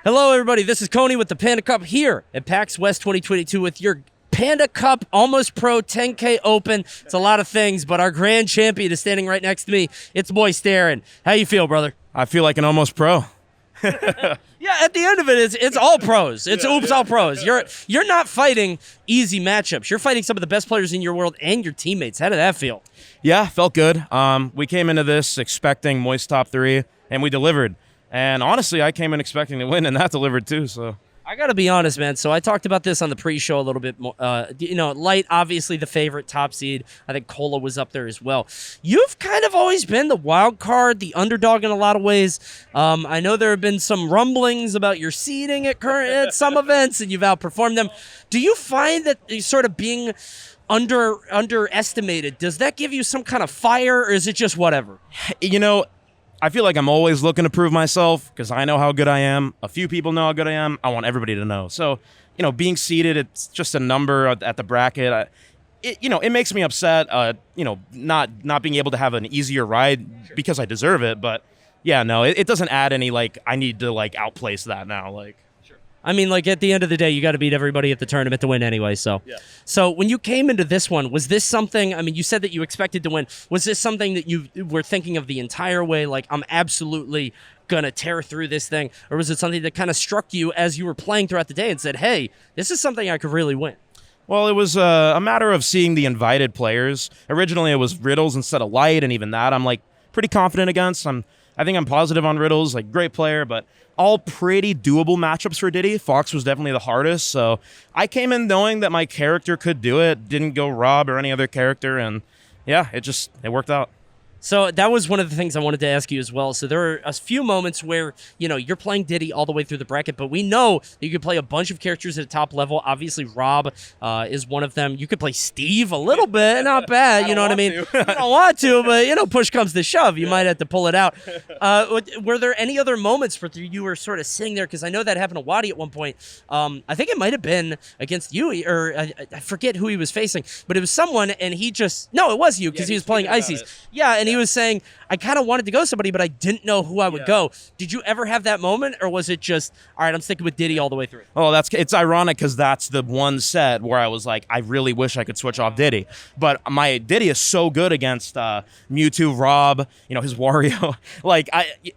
Hello, everybody. This is Coney with the Panda Cup here at PAX West 2022 with your Panda Cup Almost Pro 10K Open. It's a lot of things, but our grand champion is standing right next to me. It's Moist Aaron. How you feel, brother? I feel like an almost pro. Yeah, at the end of it, it's all pros. It's all pros. You're not fighting easy matchups. You're fighting some of the best players in your world and your teammates. How did that feel? Yeah, felt good. We came into this expecting Moist top 3, and we delivered. And honestly, I came in expecting to win, and that delivered too. So I got to be honest, man. So I talked about this on the pre-show a little bit more. Light, obviously the favorite top seed. I think Cola was up there as well. You've kind of always been the wild card, the underdog in a lot of ways. I know there have been some rumblings about your seeding at some events, and you've outperformed them. Do you find that sort of being underestimated, does that give you some kind of fire, or is it just whatever? I feel like I'm always looking to prove myself because I know how good I am. A few people know how good I am. I want everybody to know. So, being seated, it's just a number at the bracket. It makes me upset, not being able to have an easier ride because I deserve it. But, yeah, no, it doesn't add any, I need to, outplace that now, I mean, at the end of the day, you got to beat everybody at the tournament to win anyway. So, So when you came into this one, was this something? I mean, you said that you expected to win. Was this something that you were thinking of the entire way? Like, I'm absolutely gonna tear through this thing, or was it something that kind of struck you as you were playing throughout the day and said, "Hey, this is something I could really win"? Well, it was a matter of seeing the invited players. Originally, it was Riddles instead of Light, and even that I'm pretty confident against. I think I'm positive on Riddles, great player, but all pretty doable matchups for Diddy. Fox was definitely the hardest, so I came in knowing that my character could do it. Didn't go Rob or any other character, and yeah, it worked out. So that was one of the things I wanted to ask you as well. So there are a few moments where, you're playing Diddy all the way through the bracket, but we know that you can play a bunch of characters at a top level. Obviously, Rob is one of them. You could play Steve a little bit, not bad. You know what I mean? You don't want to, but, push comes to shove. You might have to pull it out. Were there any other moments where you were sort of sitting there? Because I know that happened to Wadi at one point. I think it might have been against you, or I forget who he was facing, but it was someone, and it was you, because he was playing Ices. Yeah, and he was saying, I kind of wanted to go somebody, but I didn't know who I would go. Did you ever have that moment, or was it just, all right, I'm sticking with Diddy all the way through? Oh, it's ironic because that's the one set where I was like, I really wish I could switch off Diddy. But my Diddy is so good against Mewtwo, Rob, his Wario.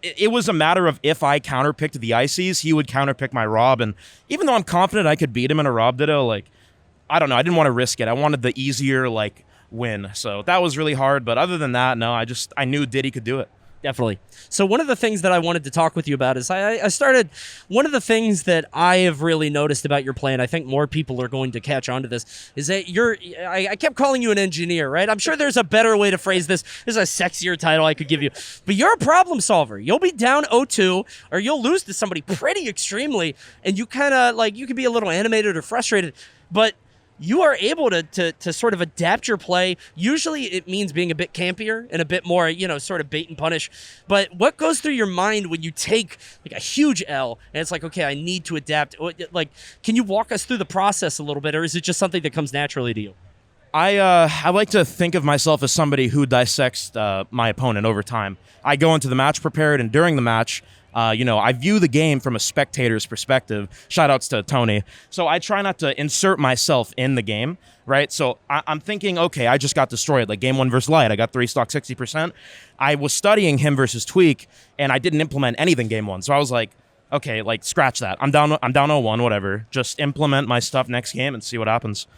It was a matter of if I counterpicked the Ices, he would counterpick my Rob. And even though I'm confident I could beat him in a Rob Ditto, I don't know, I didn't want to risk it. I wanted the easier, win. So that was really hard. But other than that, no, I knew Diddy could do it. Definitely. So one of the things that I wanted to talk with you about is one of the things that I have really noticed about your play, and I think more people are going to catch on to this, is that I kept calling you an engineer, right? I'm sure there's a better way to phrase this. There's a sexier title I could give you. But you're a problem solver. You'll be down 0-2, or you'll lose to somebody pretty extremely, and you kind of, you can be a little animated or frustrated, but you are able to sort of adapt your play. Usually it means being a bit campier and a bit more, sort of bait and punish. But what goes through your mind when you take a huge L and it's okay, I need to adapt? Can you walk us through the process a little bit, or is it just something that comes naturally to you? I like to think of myself as somebody who dissects my opponent over time. I go into the match prepared, and during the match, I view the game from a spectator's perspective. Shout-outs to Tony. So I try not to insert myself in the game, right? So I'm thinking, okay, I just got destroyed. Game 1 versus Light, I got 3 stock 60%. I was studying him versus Tweak, and I didn't implement anything game 1. So I was like, okay, scratch that. I'm down 0-1, whatever. Just implement my stuff next game and see what happens.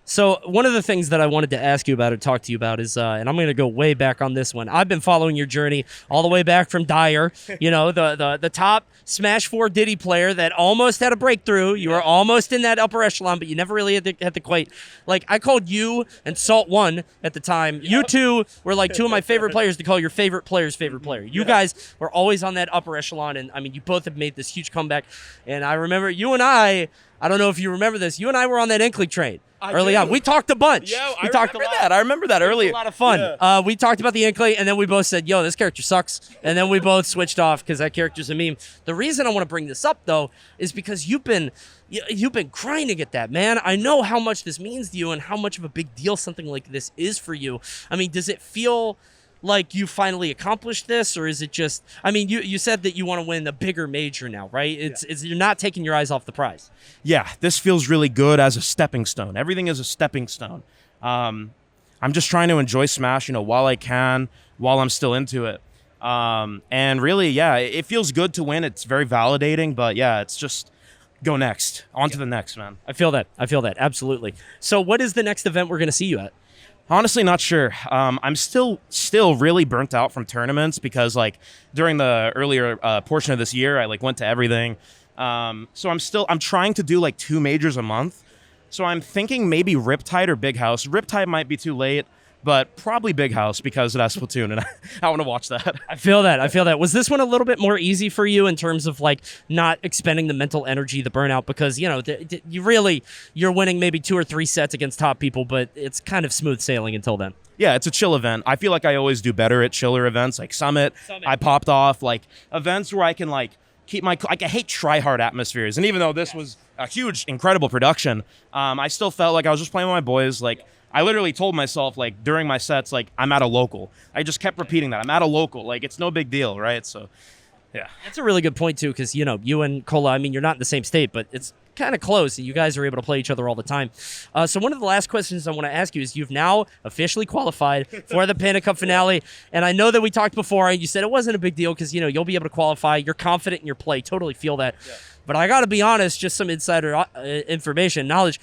So one of the things that I wanted to ask you about or talk to you about is, and I'm going to go way back on this one. I've been following your journey all the way back from Dyer, the top Smash 4 Diddy player that almost had a breakthrough. You were almost in that upper echelon, but you never really had to quite. I called you and Salt One at the time. Yep. You two were two of my favorite players to call your favorite player's favorite player. You guys were always on that upper echelon, and I mean, you both have made this huge comeback. And I remember you and I don't know if you remember this, you and I were on that Inkling train. Early on. We talked a bunch. Yeah, we talked a lot. I remember that earlier. It was a lot of fun. Yeah. We talked about the Inkling, and then we both said, yo, this character sucks. And then we both switched off because that character's a meme. The reason I want to bring this up, though, is because you've been grinding at that, man. I know how much this means to you and how much of a big deal something like this is for you. I mean, does it feel like you finally accomplished this, or is it just? I mean, you said that you want to win a bigger major now, right? It's you're not taking your eyes off the prize. Yeah, this feels really good as a stepping stone. Everything is a stepping stone. I'm just trying to enjoy Smash, while I can, while I'm still into it. And really, yeah, it feels good to win. It's very validating, but yeah, it's just go next. On to the next, man. I feel that. Absolutely. So what is the next event we're going to see you at? Honestly, not sure. I'm still really burnt out from tournaments because during the earlier portion of this year, I went to everything. So I'm trying to do 2 majors a month. So I'm thinking maybe Riptide or Big House. Riptide might be too late, but probably Big House because that's Splatoon, and I want to watch that. I feel that. Was this one a little bit more easy for you in terms of not expending the mental energy, the burnout? Because you're winning maybe 2 or 3 sets against top people, but it's kind of smooth sailing until then. Yeah, it's a chill event. I feel like I always do better at chiller events like Summit. I popped off events where I can keep my. I hate try-hard atmospheres, and even though this was a huge, incredible production, I still felt like I was just playing with my boys. I literally told myself during my sets I'm at a local. I just kept repeating that I'm at a local. It's no big deal, right? So, yeah, that's a really good point too, because you and Cola. I mean, you're not in the same state, but it's kind of close, and you guys are able to play each other all the time. So one of the last questions I want to ask you is: you've now officially qualified for the Panda Cup finale, and I know that we talked before, and you said it wasn't a big deal because you'll be able to qualify. You're confident in your play. Totally feel that. Yeah. But I got to be honest, just some insider information, knowledge.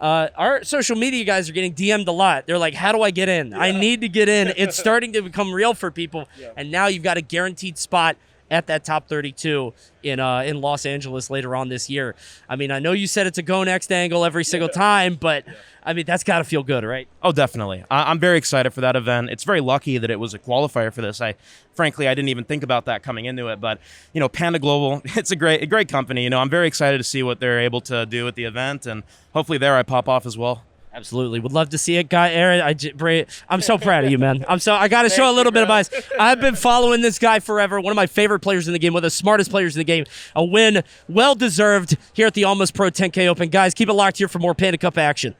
Our social media guys are getting DM'd a lot. They're like, how do I get in? Yeah. I need to get in. It's starting to become real for people. Yeah. And now you've got a guaranteed spot at that top 32 in Los Angeles later on this year. I mean, I know you said it's a go next angle every single time, but I mean, that's got to feel good, right? Oh, definitely. I'm very excited for that event. It's very lucky that it was a qualifier for this. Frankly, I didn't even think about that coming into it, but Panda Global, it's a great company. I'm very excited to see what they're able to do at the event, and hopefully there I pop off as well. Absolutely. Would love to see it, guy. Aaron, I'm so proud of you, man. I got to show a little bit of bias. I've been following this guy forever. One of my favorite players in the game, one of the smartest players in the game. A win well-deserved here at the Almost Pro 10K Open. Guys, keep it locked here for more Panda Cup action.